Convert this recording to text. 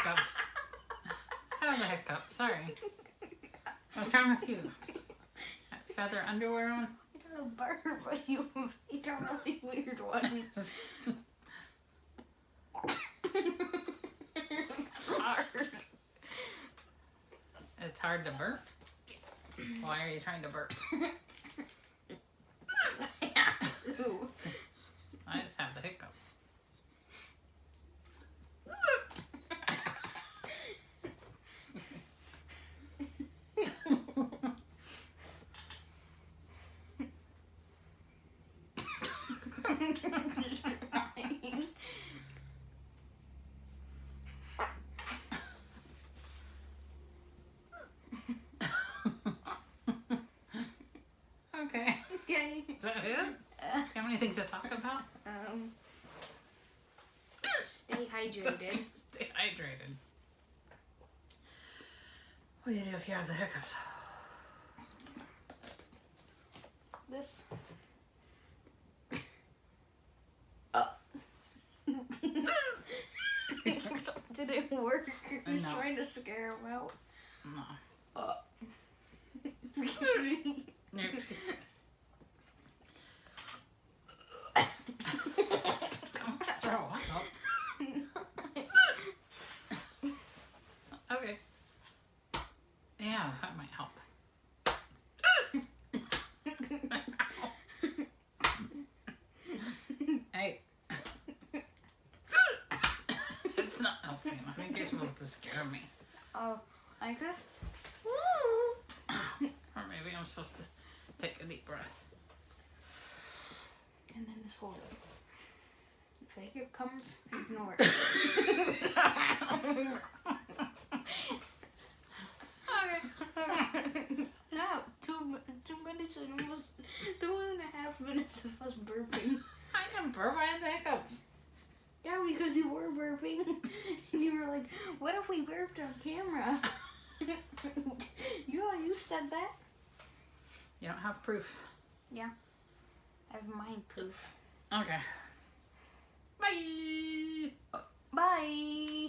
hiccups. I have the hiccups. Sorry. What's wrong with you? That feather underwear on? I don't know, burp, but you made a really weird one. It's hard. It's hard to burp. Why are you trying to burp? Ooh. I just have the hiccups. Okay. Okay. Is that it? You have anything to talk about? Stay hydrated. Stay hydrated. What do you do if you have the hiccups? This. Did it work? You're No. trying to scare him out. No. Excuse me. No, excuse me. Don't throw up. Okay. Yeah, that might help. Hey. It's not helping. I think you're supposed to scare me. Oh, like this? Or maybe I'm supposed to take a deep breath. And then just hold it. If a hiccup comes, ignore it. Okay. Now, 2 minutes and almost 2.5 minutes of us burping. I can burp. I have the hiccups. Yeah, because you were burping. And you were like, what if we burped on camera? You said that? You don't have proof. Yeah. I have mind proof. Okay. Bye. Bye!